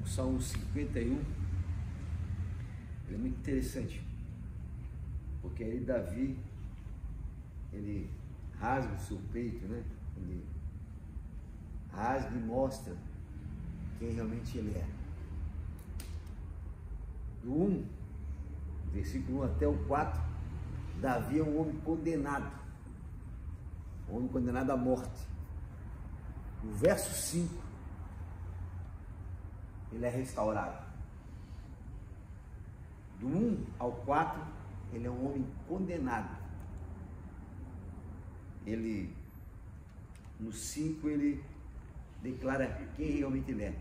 o Salmo 51, ele é muito interessante, porque aí Davi, ele rasga o seu peito, né? Ele rasga e mostra quem realmente ele é. Do 1, versículo 1 até o 4, Davi é um homem condenado à morte. No verso 5, ele é restaurado. Do 1 ao 4, ele é um homem condenado. Ele, no 5, ele declara quem realmente ele é.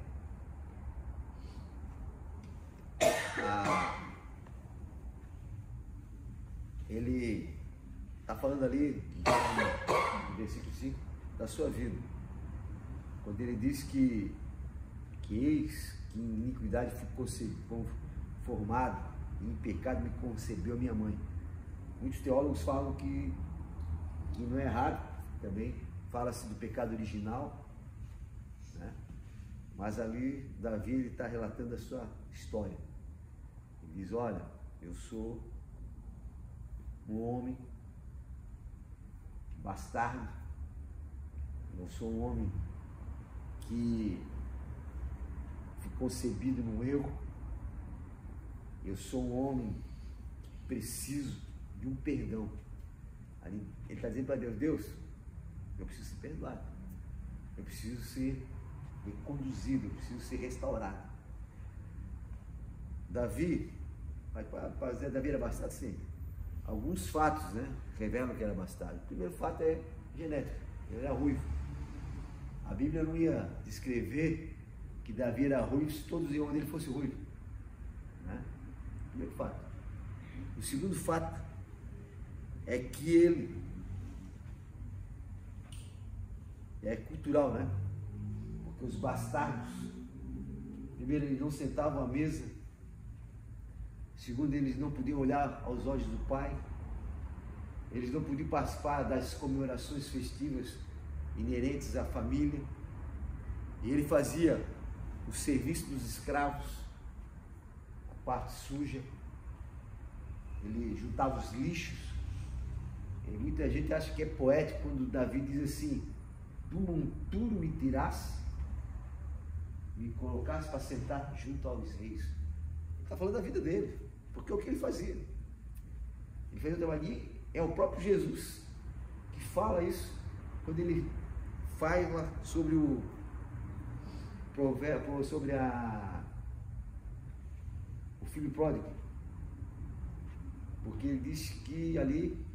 Ele está falando ali, no versículo 5, da sua vida. Quando ele diz que eis que em iniquidade fui formado, e em pecado me concebeu a minha mãe. Muitos teólogos falam que não é errado, também fala-se do pecado original, né? Mas ali Davi está relatando a sua história. Ele diz: olha, eu sou um homem bastardo, eu sou um homem que fui concebido no erro, eu sou um homem que preciso de um perdão. Ali ele está dizendo para Deus: Deus, eu preciso ser perdoado, eu preciso ser reconduzido, eu preciso ser restaurado. Davi era bastardo, sim. Alguns fatos, né, revelam que era bastardo. O primeiro fato é genético, ele era ruivo. A Bíblia não ia descrever que Davi era ruivo se todos iam onde ele fosse ruivo, né? Primeiro fato. O segundo fato é que ele é cultural, né? Porque os bastardos, primeiro, eles não sentavam à mesa. Segundo, eles não podiam olhar aos olhos do pai. Eles não podiam participar das comemorações festivas inerentes à família. E ele fazia o serviço dos escravos, a parte suja. Ele juntava os lixos. E muita gente acha que é poético quando Davi diz assim: do monturo me tirasse, me colocasse para sentar junto aos reis. Ele está falando da vida dele, porque é o que ele fazia. Ele fez o trabalho. É o próprio Jesus que fala isso quando ele fala sobre o provérbio, sobre o filho pródigo. Porque ele diz que ali,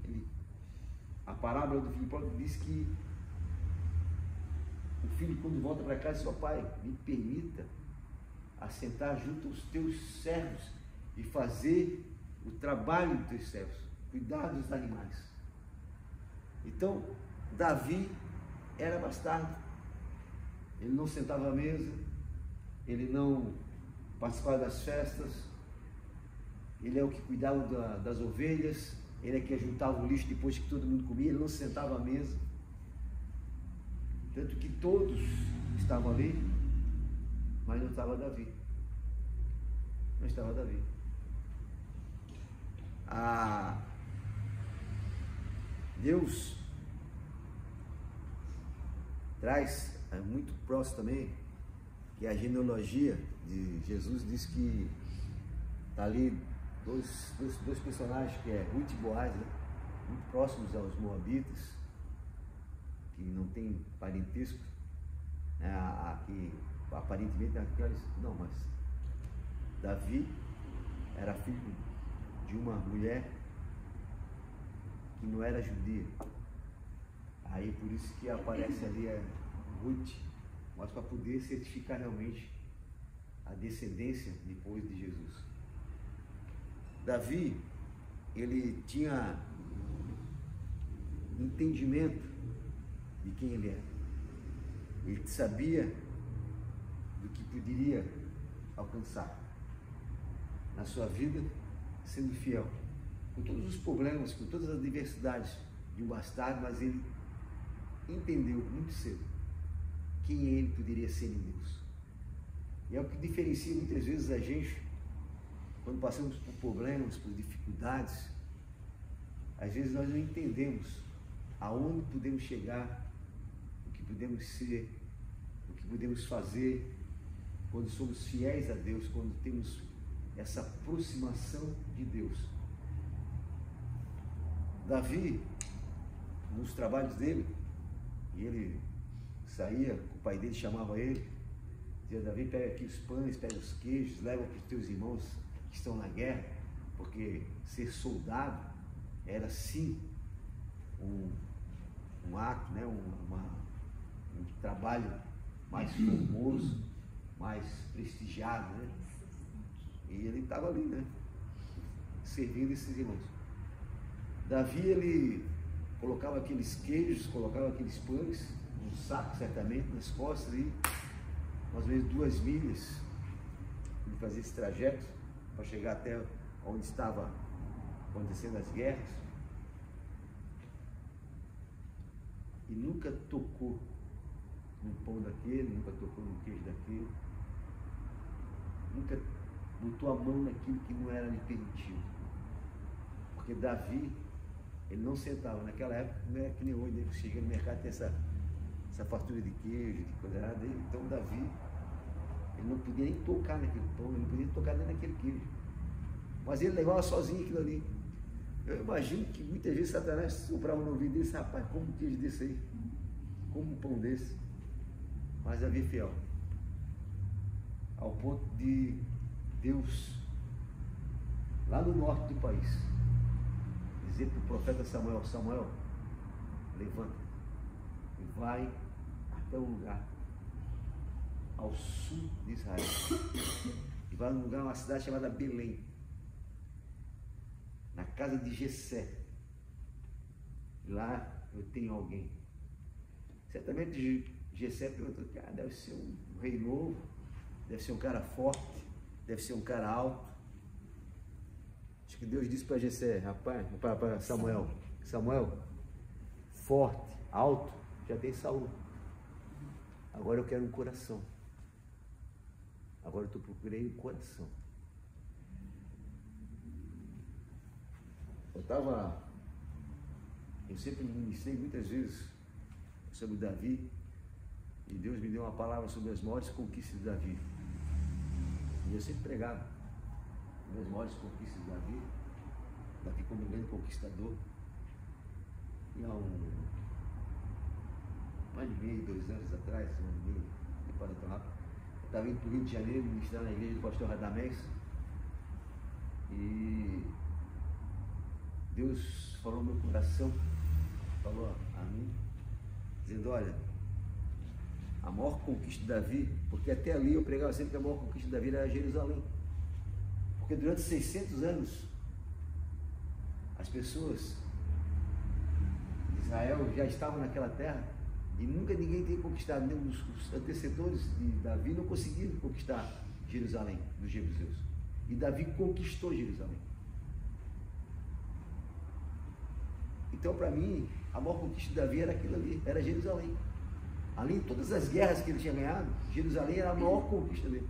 a parábola do filho pródigo diz que o filho, quando volta para casa, diz: seu pai, me permita assentar junto aos teus servos e fazer o trabalho dos teus servos, cuidar dos animais. Então, Davi era bastardo. Ele não sentava à mesa, ele não participava das festas, ele é o que cuidava das ovelhas, ele é que juntava o lixo depois que todo mundo comia, ele não sentava à mesa. Tanto que todos estavam ali, mas não estava Davi. Não estava Davi. Deus traz, muito próximo também, que a genealogia de Jesus diz que está ali dois personagens, que é Ruth e Boaz, né? Muito próximos aos moabitas, que não tem parentesco, né? Aqui, aparentemente, não, mas Davi era filho de uma mulher que não era judia. Aí por isso que aparece ali a Ruth, mas para poder certificar realmente a descendência depois de Jesus. Davi, ele tinha entendimento de quem ele era. Ele sabia do que poderia alcançar na sua vida, sendo fiel, com todos os problemas, com todas as adversidades de um bastardo, mas ele entendeu muito cedo quem ele poderia ser em Deus. E é o que diferencia muitas vezes a gente, quando passamos por problemas, por dificuldades. Às vezes nós não entendemos aonde podemos chegar, o que podemos ser, o que podemos fazer, quando somos fiéis a Deus, quando temos essa aproximação de Deus. Davi, nos trabalhos dele, e ele saía, o pai dele chamava ele, dizia: Davi, pega aqui os pães, pega os queijos, leva para os teus irmãos que estão na guerra, porque ser soldado era sim um ato, né? um trabalho mais formoso, mais prestigiado, né? E ele estava ali, né? Servindo esses irmãos. Davi, ele colocava aqueles queijos, colocava aqueles pães, um saco certamente, nas costas, e mais ou menos 2 milhas, ele fazia esse trajeto para chegar até onde estava acontecendo as guerras, e nunca tocou no pão daquele, nunca tocou no queijo daquele, nunca botou a mão naquilo que não era lhe permitido, porque Davi, ele não sentava, naquela época não era que nem hoje, né? Chega no mercado, tem essa fartura de queijo, de coisa errada. Então Davi, ele não podia nem tocar naquele pão, ele não podia tocar nem naquele queijo, mas ele levava sozinho aquilo ali. Eu imagino que muitas vezes Satanás soprava no ouvido desse: rapaz, como um queijo desse aí, como um pão desse. Mas Davi é fiel, ao ponto de Deus, lá no norte do país, dizer para o profeta Samuel: Samuel, levanta e vai até um lugar ao sul de Israel, e vai num lugar, uma cidade chamada Belém, na casa de Jessé. Lá eu tenho alguém. Certamente Jessé perguntou: deve ser um rei novo, deve ser um cara forte, deve ser um cara alto. Acho que Deus disse para Jessé: rapaz, para Samuel, forte, alto, já tem Saul. Agora eu quero um coração. Agora eu procurei um coração. Eu sempre ministrei muitas vezes sobre Davi, e Deus me deu uma palavra sobre as maiores conquistas de Davi. E eu sempre pregava as maiores conquistas de Davi como um grande conquistador. E há um ano e meio, 2 anos atrás, 1 ano e meio, eu estava indo para o Rio de Janeiro ministrar na igreja do pastor Radamés, e Deus falou no meu coração, falou a mim, dizendo: olha, a maior conquista de Davi, porque até ali eu pregava sempre que a maior conquista de Davi era Jerusalém, porque durante 600 anos as pessoas de Israel já estavam naquela terra e nunca ninguém tinha conquistado, nem os antecessores de Davi não conseguiram conquistar Jerusalém dos jebuseus, e Davi conquistou Jerusalém. Então, para mim, a maior conquista de Davi era aquilo ali, era Jerusalém. Além de todas as guerras que ele tinha ganhado, Jerusalém era a maior conquista dele.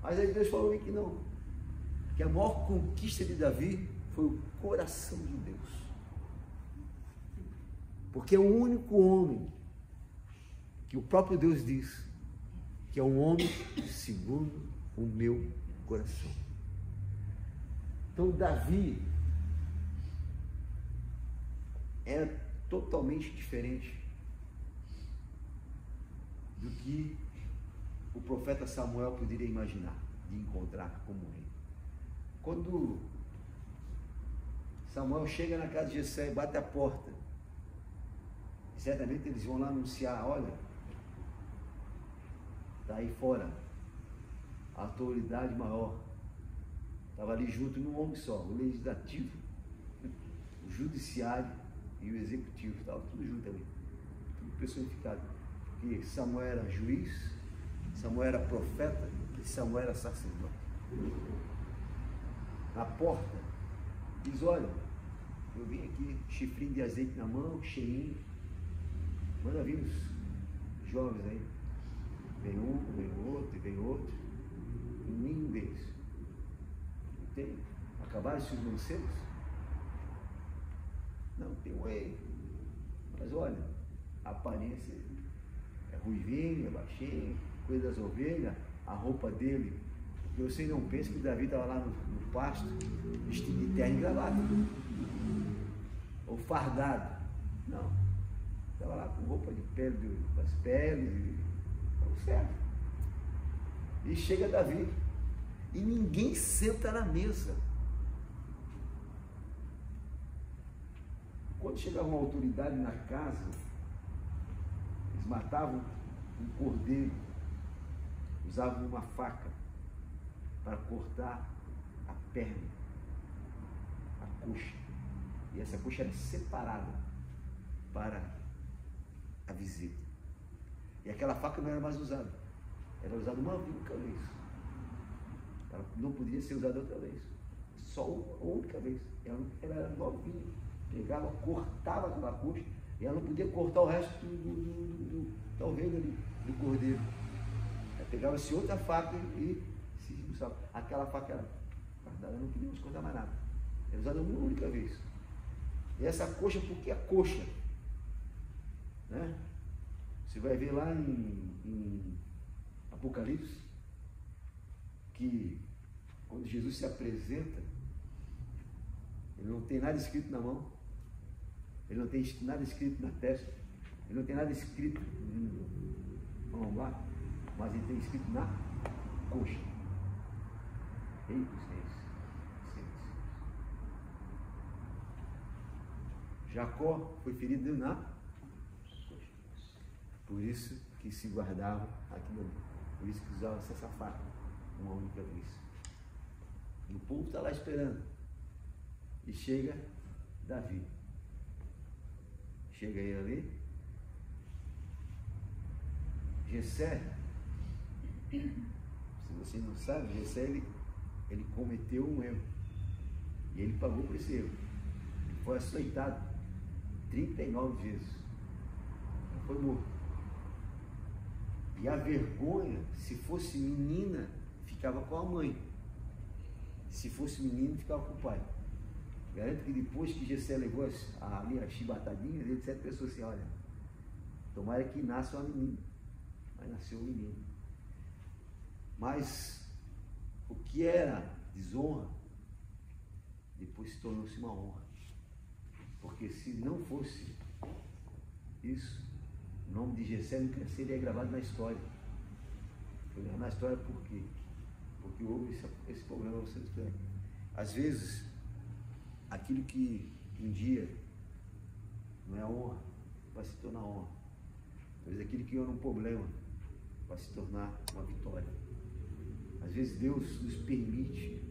Mas aí Deus falou que não, que a maior conquista de Davi foi o coração de Deus, porque é o único homem que o próprio Deus diz que é um homem segundo o meu coração. Então Davi era totalmente diferente do que o profeta Samuel poderia imaginar de encontrar como rei. Quando Samuel chega na casa de Jessé e bate a porta, certamente eles vão lá anunciar: olha, está aí fora a autoridade maior. Estava ali junto num homem só, o legislativo, o judiciário e o executivo, estava tudo junto ali, tudo personificado, porque Samuel era juiz, Samuel era profeta e Samuel era sacerdote. Na porta diz: olha, eu vim aqui, chifrinho de azeite na mão, cheinho, manda vir os jovens aí. Vem um, vem outro, e vem outro. tem? Acabaram-se os mancebos? Não, tem um rei. Mas olha, a aparência é ruivinho, é baixinho, coisa das ovelhas, a roupa dele. Você não pensa que Davi estava lá no pasto, vestido de terno e gravata, ou fardado. Não. Estava lá com roupa de pele, das peles, estava certo. E chega Davi, e ninguém senta na mesa. Quando chegava uma autoridade na casa, eles matavam um cordeiro, usavam uma faca para cortar a perna, a coxa. E essa coxa era separada para a visita. E aquela faca não era mais usada. Era usada uma única vez. Ela não podia ser usada outra vez. Só uma única vez. Ela era novinha. Pegava, cortava aquela coxa e ela não podia cortar o resto da ovelha ali, do cordeiro. Ela pegava-se outra faca e se usava. Aquela faca era guardada, não podíamos cortar mais nada. Era usada uma única vez. E essa coxa, por que a coxa? Né? Você vai ver lá em Apocalipse que quando Jesus se apresenta, ele não tem nada escrito na mão, ele não tem nada escrito na testa, ele não tem nada escrito no lombar, mas ele tem escrito na coxa. Rei dos reis. Jacó foi ferido na coxa. Por isso que se guardava aquilo ali. Por isso que usava essa faca uma única vez. E o povo está lá esperando. E chega Davi. Chega ele ali. Jessé, se você não sabe, Jessé ele cometeu um erro. E ele pagou por esse erro. Ele foi açoitado 39 vezes. Ele foi morto. E a vergonha, se fosse menina, ficava com a mãe. Se fosse menino, ficava com o pai. Garanto que depois que Jessé levou ali as chibatadinhas, etc., pensou assim, olha, tomara que nasça uma menina. Mas nasceu um menino. Mas o que era desonra, depois se tornou-se uma honra. Porque se não fosse isso, o nome de Jessé nunca seria gravado na história. Foi gravado na história por quê? Porque houve esse problema. Às vezes, aquilo que um dia não é honra, vai se tornar honra. Às vezes aquilo que era um problema vai se tornar uma vitória. Às vezes Deus nos permite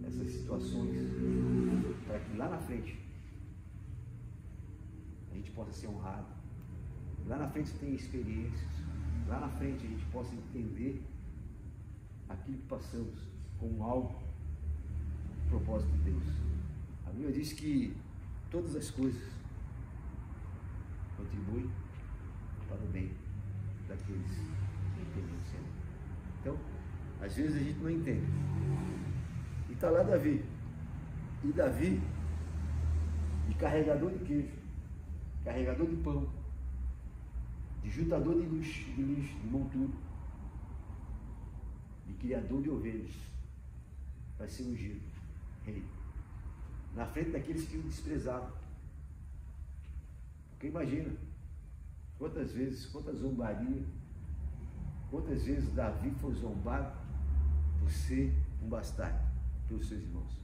essas situações para que lá na frente a gente possa ser honrado. Lá na frente tem experiências. Lá na frente a gente possa entender aquilo que passamos como algo, propósito de Deus. A Bíblia diz que todas as coisas contribuem para o bem daqueles que entendem o Senhor. Então, às vezes a gente não entende. E está lá Davi. E Davi, de carregador de queijo, carregador de pão, de juntador de lixo, de montura, de criador de ovelhas, vai ser ungido rei, na frente daqueles que o desprezavam. Porque imagina quantas vezes, quantas zombarias, quantas vezes Davi foi zombado por ser um bastardo pelos seus irmãos.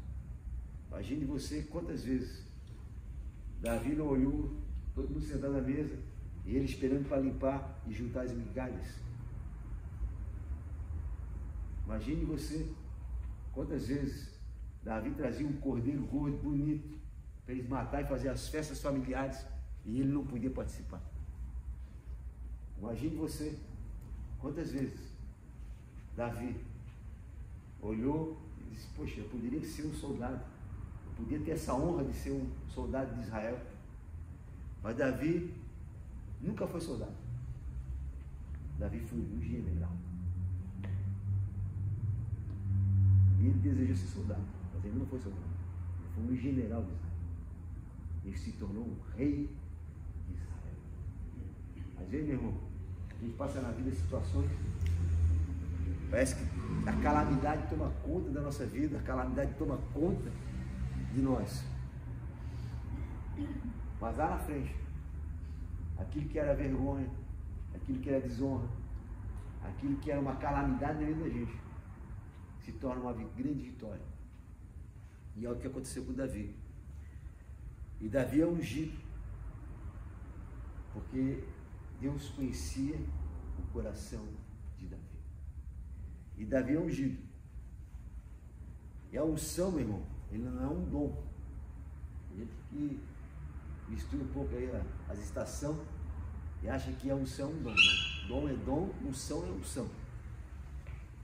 Imagine você quantas vezes Davi não olhou, todo mundo sentado na mesa, e ele esperando para limpar e juntar as migalhas. Imagine você quantas vezes Davi trazia um cordeiro gordo, bonito, para eles matar e fazer as festas familiares, e ele não podia participar. Imagine você quantas vezes Davi olhou e disse, poxa, eu poderia ser um soldado, eu podia ter essa honra de ser um soldado de Israel. Mas Davi nunca foi soldado. Davi foi um general. E ele desejou ser soldado, mas ele não foi soldado. Ele foi um general de Israel. Ele se tornou um rei de Israel. Às vezes, meu irmão, a gente passa na vida situações, parece que a calamidade toma conta da nossa vida, a calamidade toma conta de nós. Mas lá na frente, aquilo que era vergonha, aquilo que era desonra, aquilo que era uma calamidade na vida da gente, se torna uma grande vitória. E é o que aconteceu com Davi. E Davi é ungido, porque Deus conhecia o coração de Davi. E Davi é ungido. E a unção, meu irmão, ele não é um dom. A gente que mistura um pouco aí as estações e acha que a unção é um dom. Não. Dom é dom, unção é unção.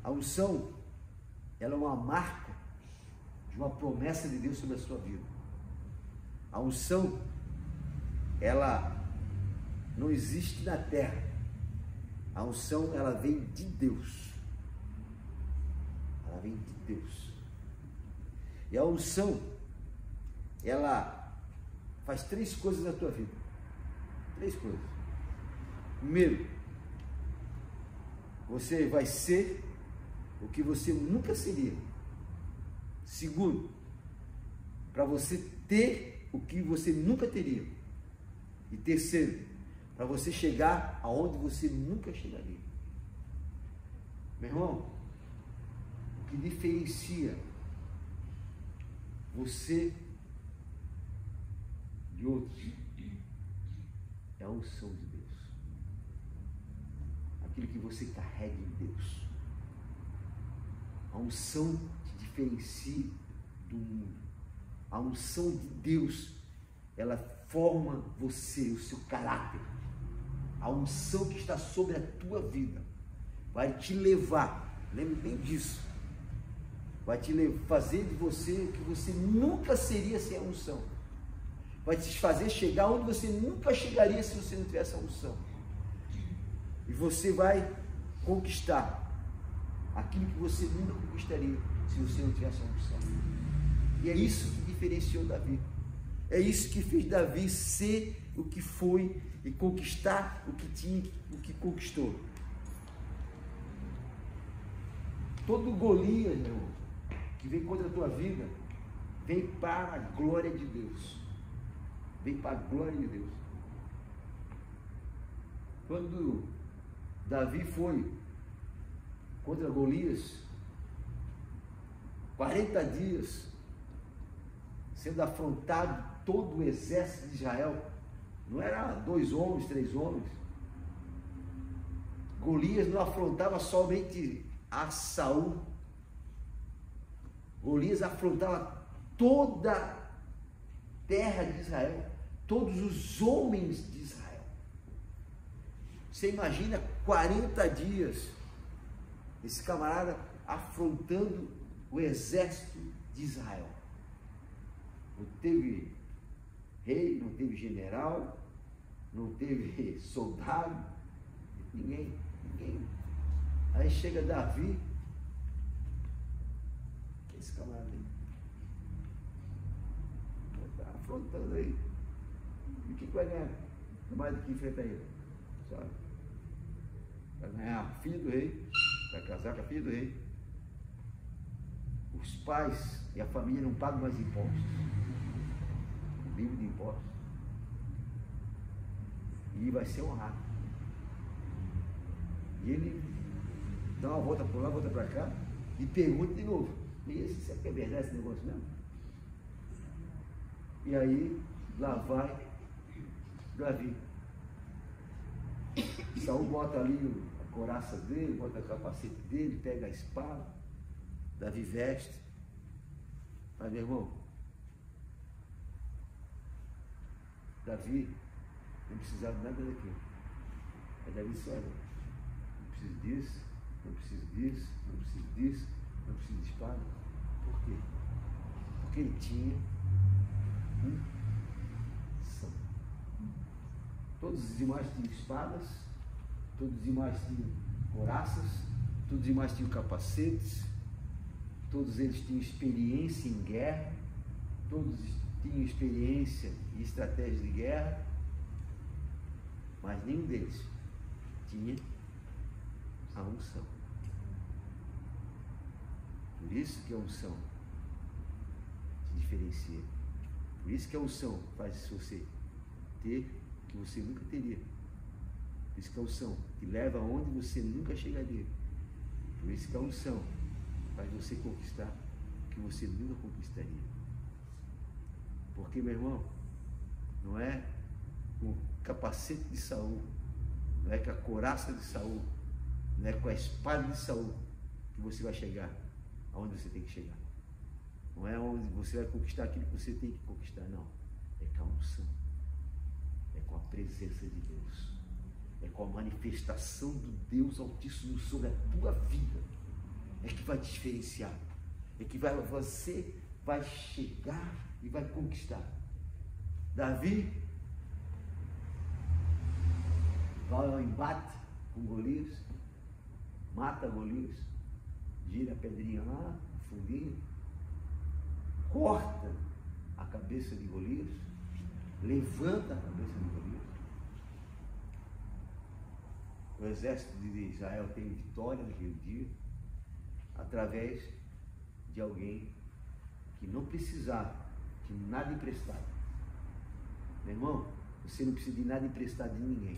A unção, ela é uma marca de uma promessa de Deus sobre a sua vida. A unção, ela não existe na terra. A unção, ela vem de Deus. Ela vem de Deus. E a unção, ela faz 3 coisas na tua vida. 3 coisas. Primeiro, você vai ser o que você nunca seria. Segundo, para você ter o que você nunca teria. E terceiro, para você chegar aonde você nunca chegaria. Meu irmão, o que diferencia você de outros é a unção de Deus. Aquilo que você carrega em Deus. A unção te diferencia do mundo. A unção de Deus, ela forma você, o seu caráter. A unção que está sobre a tua vida vai te levar, lembre bem disso, vai te fazer de você o que você nunca seria sem a unção. Vai te fazer chegar onde você nunca chegaria se você não tivesse a unção. E você vai conquistar aquilo que você nunca conquistaria se você não tivesse a unção. E é isso que diferenciou Davi. É isso que fez Davi ser o que foi e conquistar o que tinha, o que conquistou. Todo Golias, meu irmão, que vem contra a tua vida, vem para a glória de Deus. Vem para a glória de Deus. Quando Davi foi contra Golias, 40 dias, sendo afrontado todo o exército de Israel, não era 2 homens, 3 homens. Golias não afrontava somente a Saul. Golias afrontava toda a terra de Israel, todos os homens de Israel. Você imagina 40 dias esse camarada afrontando o exército de Israel. Não teve rei, não teve general, não teve soldado, ninguém. Aí chega Davi, esse camarada aí, está afrontando aí. E o que vai ganhar? Mais do que enfrenta ele, sabe? Vai ganhar a filha do rei, vai casar com a filha do rei. Os pais e a família não pagam mais impostos, livre de impostos, e vai ser honrado. E ele dá uma volta por lá, volta para cá e pergunta de novo: e será que é verdade esse negócio mesmo? E aí lá vai Davi. Saul bota ali a couraça dele, bota o capacete dele, pega a espada, Davi veste. Mas, meu irmão, Davi não precisava de nada daquilo. Mas Davi disse: olha, não preciso disso, não preciso disso, não preciso disso, não preciso de espada. Por quê? Porque ele tinha unção. Todos os demais tinham espadas, todos os demais tinham couraças, todos os demais tinham capacetes, todos eles tinham experiência em guerra, todos tinham experiência e estratégia de guerra, mas nenhum deles tinha a unção. Por isso que a unção te diferencia. Por isso que a unção faz você ter o que você nunca teria. Por isso que a unção te leva aonde você nunca chegaria. Por isso que a unção faz você conquistar o que você nunca conquistaria. Porque, meu irmão, não é com o capacete de Saul, não é com a couraça de Saul, não é com a espada de Saul que você vai chegar aonde você tem que chegar. Não é onde você vai conquistar aquilo que você tem que conquistar, não. É com a unção, é com a presença de Deus, é com a manifestação do Deus Altíssimo sobre a tua vida, é que vai te diferenciar, é que você vai chegar e vai conquistar. Davi vai ao embate com Golias, mata Golias, gira a pedrinha lá, no fundinho, corta a cabeça de Golias, levanta a cabeça de Golias. O exército de Israel tem vitória naquele dia, através de alguém que não precisava de nada emprestado. Meu irmão, você não precisa de nada emprestado de ninguém.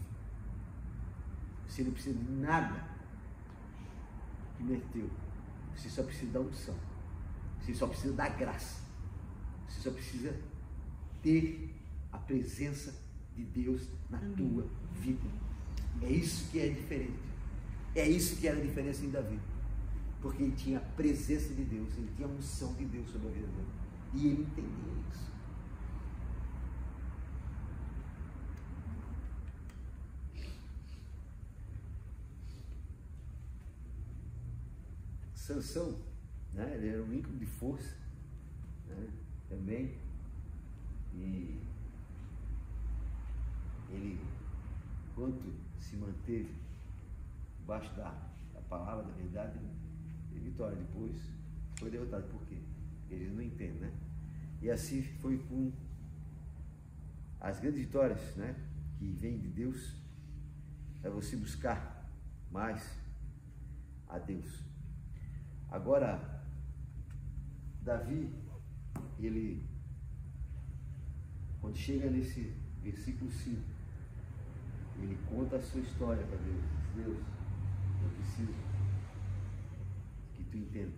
Você não precisa de nada que não é teu. Você só precisa da unção. Você só precisa da graça. Você só precisa ter a presença de Deus na tua vida. É isso que é diferente. É isso que era a diferença em Davi. Porque ele tinha a presença de Deus, ele tinha a unção de Deus sobre a vida dele. E ele entendia isso. Sansão, né? Ele era um ícone de força, né? Também. E ele, quanto se manteve debaixo da palavra da verdade, e vitória. Depois foi derrotado. Por quê? Porque eles não entendem, né? E assim foi com as grandes vitórias, né? Que vêm de Deus. É você buscar mais a Deus. Agora, Davi, ele, quando chega nesse versículo 5, ele conta a sua história para Deus. Deus, eu preciso que tu entenda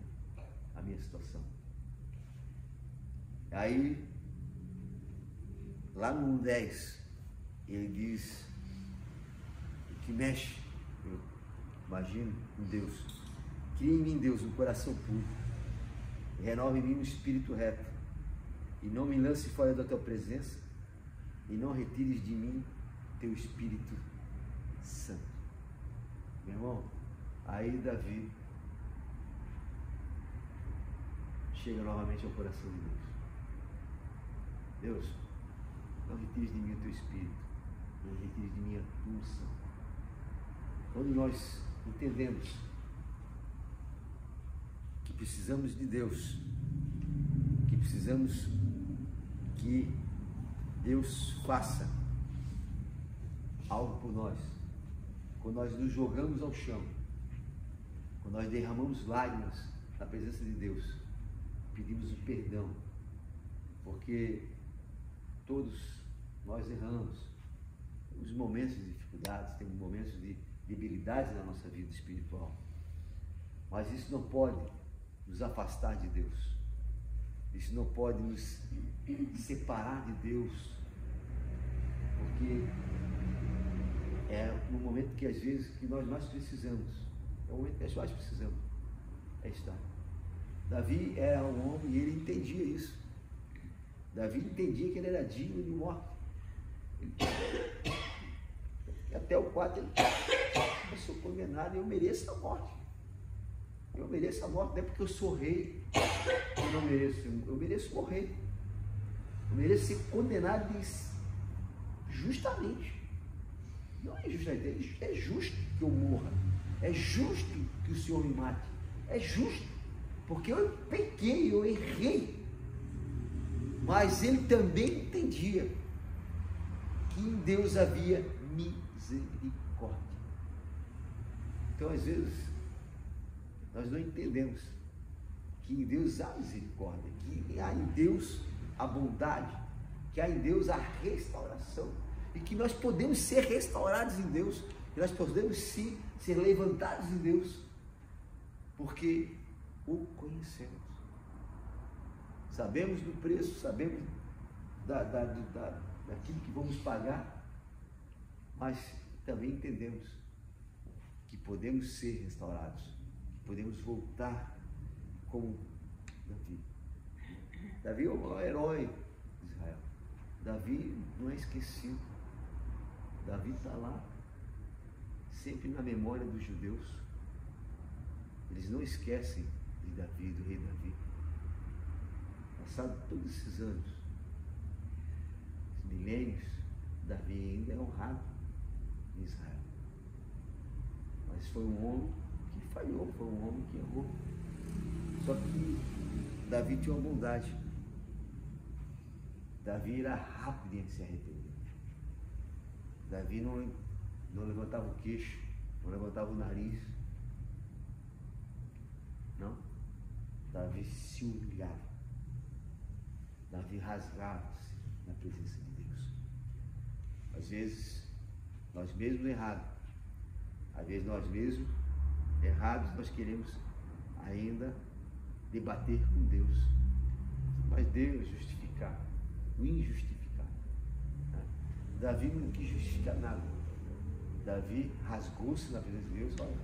a minha situação. Aí, lá no 10, ele diz: o que mexe, eu imagino, com Deus, cria em mim, Deus, um coração puro, e renova em mim um espírito reto, e não me lance fora da tua presença, e não retires de mim teu Espírito Santo. Meu irmão, aí Davi chega novamente ao coração de Deus. Deus, não retires de mim o teu Espírito, não retires de mim a tua unção. Quando nós entendemos que precisamos de Deus, que precisamos que Deus faça algo por nós, quando nós nos jogamos ao chão, quando nós derramamos lágrimas na presença de Deus, pedimos o perdão, porque todos nós erramos, temos momentos de dificuldades, temos momentos de debilidades na nossa vida espiritual, mas isso não pode nos afastar de Deus, isso não pode nos separar de Deus, porque é no momento que às vezes que nós mais precisamos, é o momento que nós mais precisamos, é estar. Davi era um homem e ele entendia isso. Davi entendia que ele era digno de morte. Até o 4 ele: eu sou condenado e eu mereço a morte. Eu mereço a morte, não é porque eu sou rei, eu não mereço, eu mereço morrer. Eu mereço ser condenado justamente. Não é justamente, é justo que eu morra. É justo que o Senhor me mate. É justo. porque eu pequei, eu errei. Mas ele também entendia que em Deus havia misericórdia. Então, às vezes, nós não entendemos que em Deus há misericórdia, que há em Deus a bondade, que há em Deus a restauração, e que nós podemos ser restaurados em Deus, que nós podemos sim ser levantados em Deus, porque o conhecemos. Sabemos do preço, sabemos daquilo que vamos pagar, mas também entendemos que podemos ser restaurados, que podemos voltar como Davi. Davi é o maior herói de Israel. Davi não é esquecido. Davi está lá, sempre na memória dos judeus. Eles não esquecem de Davi, do rei Davi. Passado todos esses anos, esses milênios, Davi ainda é honrado em Israel. Mas foi um homem que falhou, foi um homem que errou. Só que Davi tinha uma bondade. Davi era rápido em se arrepender. Davi não levantava o queixo, não levantava o nariz. Não. Davi se humilhava. Davi rasgava-se na presença de Deus. Às vezes, nós mesmos errados. Às vezes, nós mesmos errados, nós queremos ainda debater com Deus. Mas Deus justificar o injustificado. Davi não quis justificar nada. Davi rasgou-se na presença de Deus. Olha,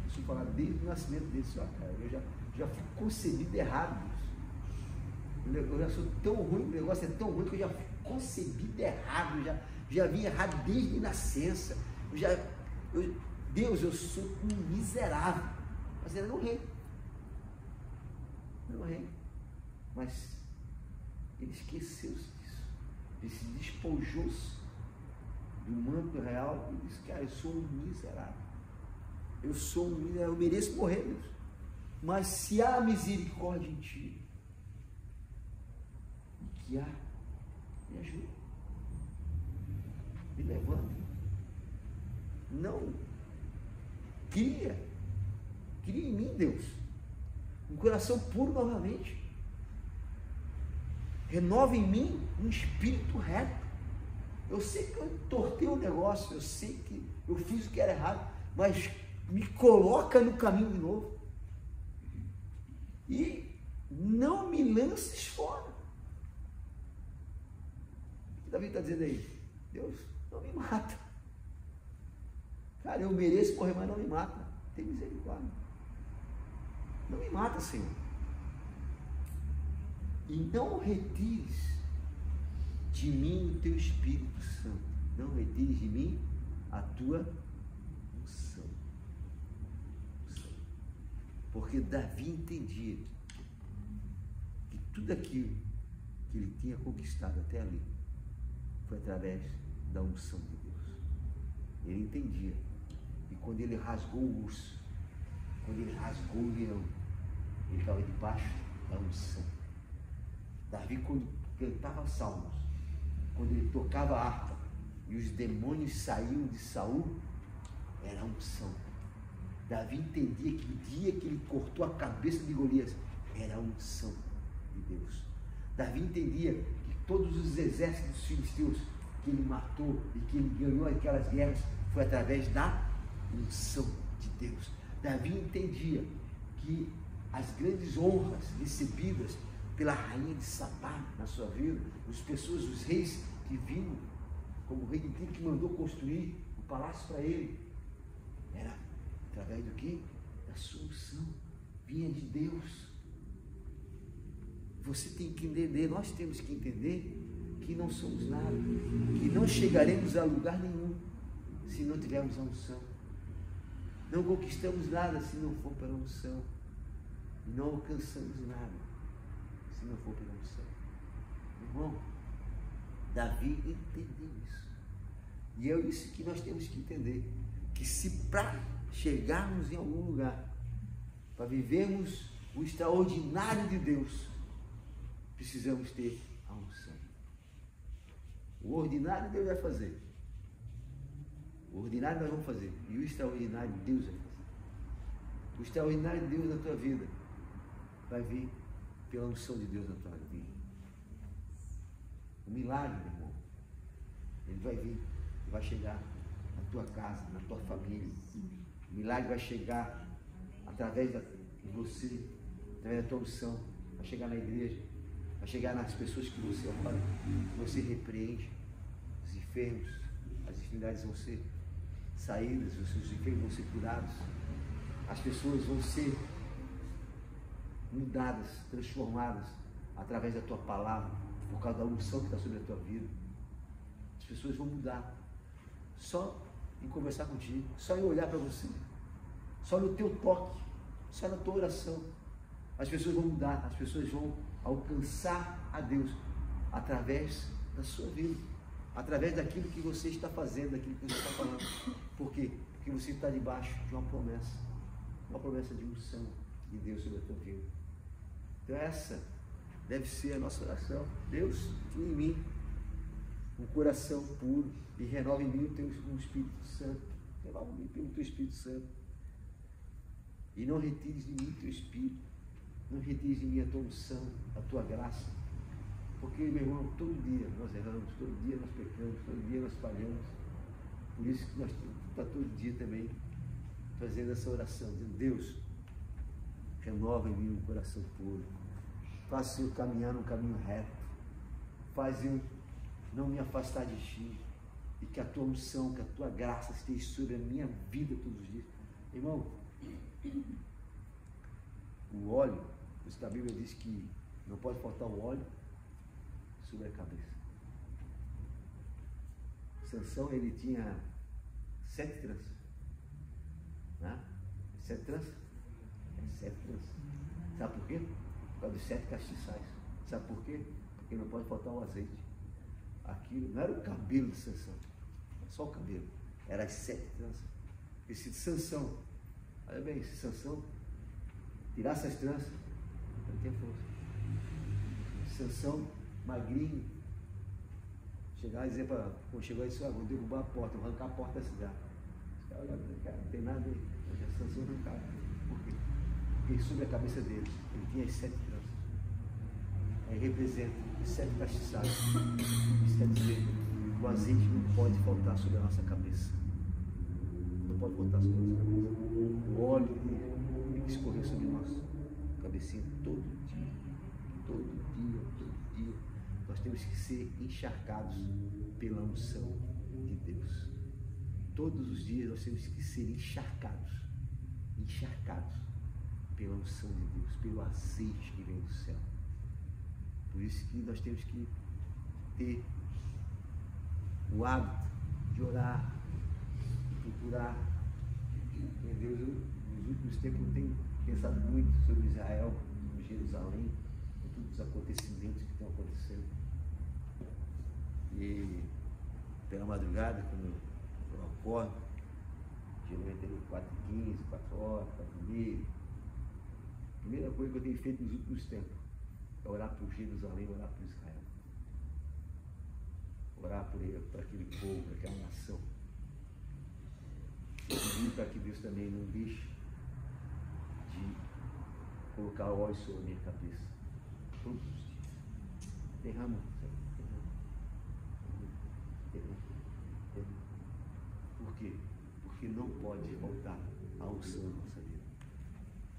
deixa eu falar desde o nascimento dele. Olha, cara, eu já fui concebido errado. Eu já sou tão ruim, o negócio é tão ruim que eu já fui concebido errado. Já vim errado desde a nascença. Deus, eu sou um miserável. Mas ele não rei. Não rei. Mas ele esqueceu-se disso. Ele se despojou-se do manto real e disse: cara, eu sou um miserável. Eu sou um miserável, eu mereço morrer, Deus. Mas se há misericórdia em ti, e que há, me ajuda. Me levanta. Não. Cria em mim, Deus, um coração puro novamente. Renova em mim um espírito reto. Eu sei que eu tortei o negócio, eu sei que eu fiz o que era errado, mas me coloca no caminho de novo. E não me lances fora. O que Davi está dizendo aí? Deus, não me mata. Cara, eu mereço morrer, mas não me mata. Tem misericórdia. Não me mata, Senhor. E não retires de mim o teu Espírito Santo. Não retires de mim a tua unção. Porque Davi entendia que tudo aquilo que ele tinha conquistado até ali foi através da unção de Deus. Ele entendia. E quando ele rasgou o urso, quando ele rasgou o leão, ele estava debaixo da unção. Davi, quando cantava salmos, quando ele tocava a harpa e os demônios saíam de Saul, era a unção. Davi entendia que o dia que ele cortou a cabeça de Golias, era a unção de Deus. Davi entendia que todos os exércitos filisteus que ele matou e que ele ganhou aquelas guerras foi através da unção de Deus. Davi entendia que as grandes honras recebidas pela rainha de Sabá na sua vida, as pessoas, os reis que vinham, como o rei de Tiro que mandou construir o palácio para ele, era através do quê? Da sua unção, vinha de Deus. Você tem que entender, nós temos que entender que não somos nada, que não chegaremos a lugar nenhum se não tivermos a unção. Não conquistamos nada se não for pela unção. Não alcançamos nada se não for pela unção. Irmão, Davi entendeu isso. E é isso que nós temos que entender. Que se para chegarmos em algum lugar, para vivermos o extraordinário de Deus, precisamos ter a unção. O ordinário Deus vai fazer. O ordinário nós vamos fazer. E o extraordinário Deus vai fazer. O extraordinário de Deus na tua vida vai vir pela unção de Deus na tua vida. O milagre, meu irmão, ele vai vir e vai chegar na tua casa, na tua família. O milagre vai chegar através de você, através da tua unção. Vai chegar na igreja, vai chegar nas pessoas que você ora, que você repreende. Os enfermos, as enfermidades vão ser saídas, os seus enfermos vão ser curados. As pessoas vão ser mudadas, transformadas através da tua palavra, por causa da unção que está sobre a tua vida. As pessoas vão mudar só em conversar contigo, só em olhar para você, só no teu toque, só na tua oração. As pessoas vão mudar, as pessoas vão alcançar a Deus através da sua vida, através daquilo que você está fazendo, daquilo que você está falando. Por quê? Porque você está debaixo de uma promessa de unção de Deus sobre a tua vida. Então essa deve ser a nossa oração. Deus, cria em mim um coração puro e renova em mim o teu Espírito Santo. Renova em mim pelo teu Espírito Santo. E não retires de mim o teu Espírito. Não retires de mim a tua unção, a tua graça. Porque, meu irmão, todo dia nós erramos, todo dia nós pecamos, todo dia nós falhamos. Por isso que nós temos que estar todo dia também fazendo essa oração, dizendo: Deus, renova em mim um coração puro. Faça eu caminhar num caminho reto. Faz eu não me afastar de ti. E que a tua unção, que a tua graça esteja sobre a minha vida todos os dias. Irmão, o óleo, a Bíblia diz que não pode faltar o óleo sobre a cabeça. Sansão, ele tinha 7 tranças. Né? 7 tranças? 7 tranças. Sabe por quê? Por causa dos 7 castiçais. Sabe por quê? Porque não pode faltar o azeite. Aquilo não era o cabelo de Sansão, era só o cabelo. Era as 7 tranças. Porque se Sansão, olha bem, se Sansão tirasse as tranças, não tinha força. Sansão, magrinho, chegar e dizer para, quando chegou e disse: vou derrubar a porta, vou arrancar a porta da cidade. Os caras olharam, cara, não tem nada aí. Mas a Sansão arrancava. Por quê? Porque sobre a cabeça dele, ele tinha as 7 tranças. Aí representa os 7 castiçados. Isso quer dizer que o azeite não pode faltar sobre a nossa cabeça. Não pode faltar sobre a nossa cabeça. O óleo tem que escorrer sobre nós, cabecinha, todo dia. Nós temos que ser encharcados pela unção de Deus. Todos os dias nós temos que ser encharcados pela unção de Deus, pelo azeite que vem do céu. Por isso que nós temos que ter o hábito de orar, de procurar. Meu Deus, nos últimos tempos eu tenho pensado muito sobre Israel, sobre Jerusalém, com todos os acontecimentos que estão acontecendo. E pela madrugada, quando eu acordo, geralmente é 4h15, 4h, 4h30, a primeira coisa que eu tenho feito nos últimos tempos é orar por Jerusalém, orar por Israel. Orar por ele, por aquele povo, por aquela nação. E pedir para que Deus também não deixe de colocar óleo sobre a minha cabeça. Todos os dias. Derrama. Por quê? Porque não pode faltar a unção na nossa vida.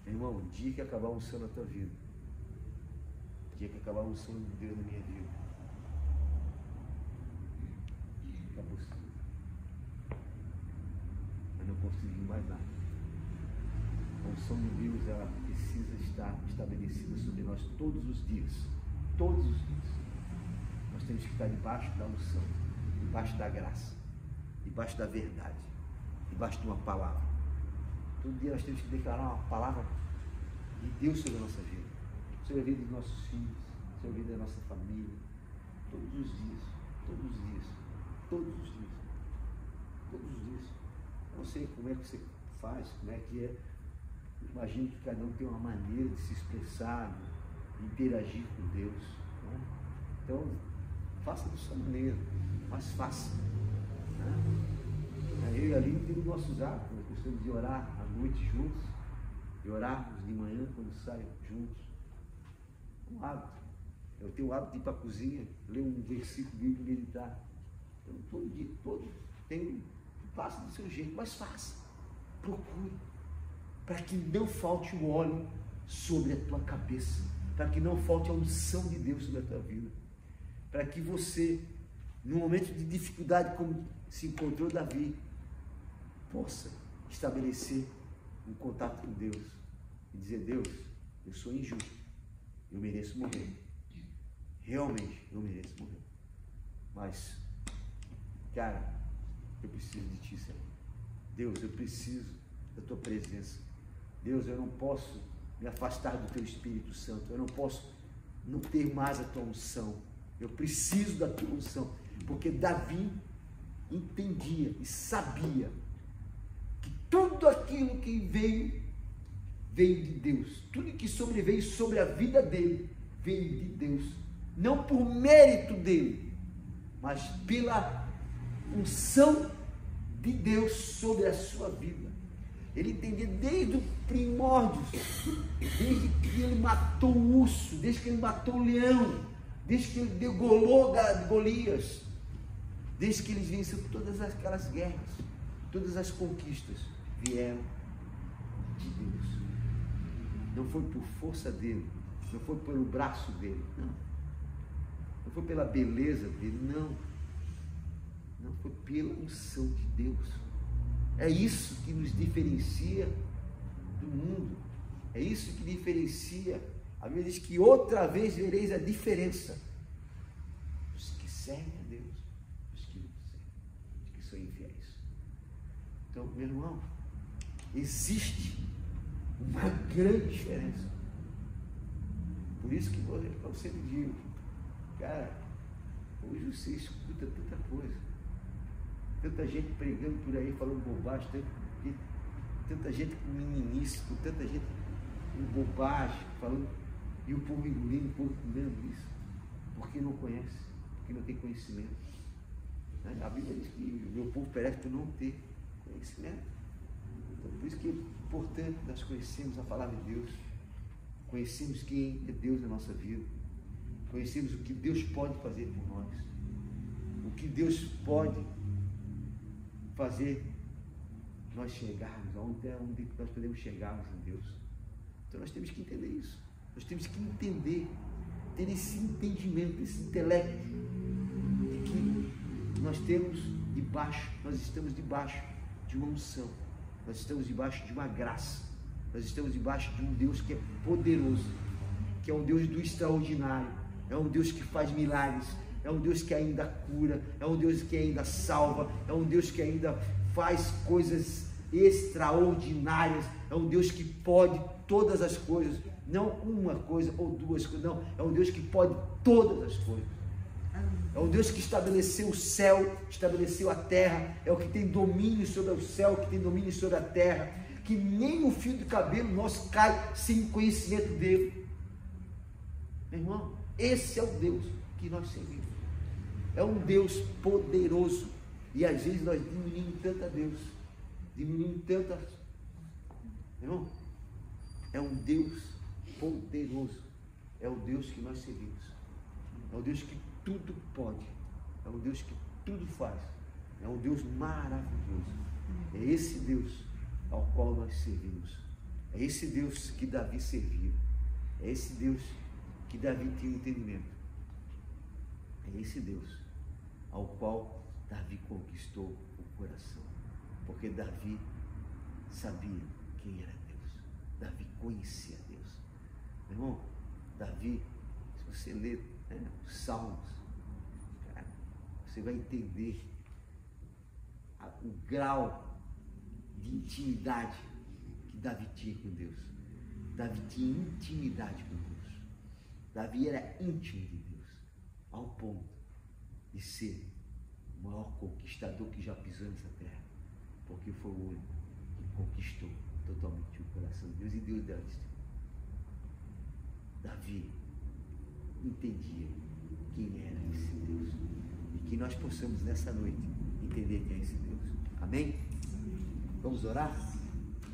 Meu irmão, o dia que acabar a unção na tua vida, o dia que acabar a unção de Deus na minha vida, acabou sim. Eu não consegui mais nada. A unção de Deus, ela precisa estar estabelecida sobre nós todos os dias. Todos os dias. Nós temos que estar debaixo da unção, debaixo da graça, debaixo da verdade, debaixo de uma palavra. Todo dia nós temos que declarar uma palavra de Deus sobre a nossa vida, sobre a vida dos nossos filhos, sobre a vida da nossa família. Todos os dias, todos os dias, todos os dias, todos os dias. Eu não sei como é que você faz, como é que é, Imagino que cada um tem uma maneira de se expressar, de interagir com Deus. Né? Então, faça da sua maneira, mas faça. Né? Eu e a Aline temos nossos hábitos, nós gostamos de orar à noite juntos, de orarmos de manhã quando saem juntos. Um hábito. Eu tenho o hábito de ir para a cozinha, ler um versículo bíblico e meditar. Então, todo dia, faça do seu jeito, mas faça. Procure. Para que não falte o óleo sobre a tua cabeça. Para que não falte a unção de Deus sobre a tua vida. Para que você, num momento de dificuldade como se encontrou Davi, possa estabelecer um contato com Deus e dizer: Deus, eu sou injusto, eu mereço morrer, realmente eu mereço morrer, mas, cara, eu preciso de Ti, Senhor. Deus, eu preciso da Tua presença. Deus, eu não posso me afastar do Teu Espírito Santo, eu não posso não ter mais a Tua unção, eu preciso da Tua unção, porque Davi entendia e sabia que tudo aquilo que veio de Deus, tudo que sobreveio sobre a vida dele veio de Deus, não por mérito dele, mas pela unção de Deus sobre a sua vida. Ele entendia desde o primórdio, desde que ele matou o urso, desde que ele matou o leão, desde que ele degolou Golias, desde que eles venceram todas aquelas guerras, todas as conquistas vieram de Deus. Não foi por força dele, não foi pelo braço dele, não. Não foi pela beleza dele, não. Não, foi pela unção de Deus. É isso que nos diferencia do mundo. É isso que diferencia. A Bíblia diz que outra vez vereis a diferença dos que servem a Deus, dos que não servem, dos que são infiéis. Então, meu irmão, existe uma grande diferença. Por isso que eu sempre digo, cara, hoje você escuta tanta coisa, tanta gente pregando por aí, falando bobagem, tanta gente com meninice, tanta gente com bobagem, falando, e o povo engolindo, o povo comendo isso, porque não conhece, porque não tem conhecimento. A Bíblia diz que o meu povo perece por não ter conhecimento. Então, por isso que é importante nós conhecermos a palavra de Deus, conhecemos quem é Deus na nossa vida, conhecemos o que Deus pode fazer por nós, o que Deus pode fazer nós chegarmos, onde nós podemos chegarmos em Deus. Então nós temos que entender isso, nós temos que entender, ter esse entendimento, esse intelecto, de que nós estamos debaixo de uma unção, nós estamos debaixo de uma graça, nós estamos debaixo de um Deus que é poderoso, que é um Deus do extraordinário, é um Deus que faz milagres, é um Deus que ainda cura, é um Deus que ainda salva, é um Deus que ainda faz coisas extraordinárias, é um Deus que pode todas as coisas, não uma coisa ou duas coisas, não, é um Deus que pode todas as coisas. É um Deus que estabeleceu o céu, estabeleceu a terra, é o que tem domínio sobre o céu, que tem domínio sobre a terra, que nem um fio de cabelo nosso cai sem conhecimento dele. Meu irmão, esse é o Deus que nós servimos. É um Deus poderoso. E às vezes nós diminuímos tanto a Deus, diminuímos tanto a... Meu irmão, é um Deus poderoso. É o Deus que nós servimos. É o Deus que tudo pode. É um Deus que tudo faz. É um Deus maravilhoso. É esse Deus ao qual nós servimos. É esse Deus que Davi servia. É esse Deus que Davi tinha entendimento. É esse Deus ao qual Davi conquistou o coração. Porque Davi sabia quem era Deus. Davi conhecia Deus. Meu irmão, Davi, se você ler os Salmos, cara, você vai entender o grau de intimidade que Davi tinha com Deus. Davi tinha intimidade com Deus. Davi era íntimo de Deus, ao ponto de ser maior conquistador que já pisou nessa terra, porque foi o único que conquistou totalmente o coração de Deus, e Deus dá isso. Davi entendia quem era esse Deus, e que nós possamos nessa noite entender quem é esse Deus. Amém? Vamos orar?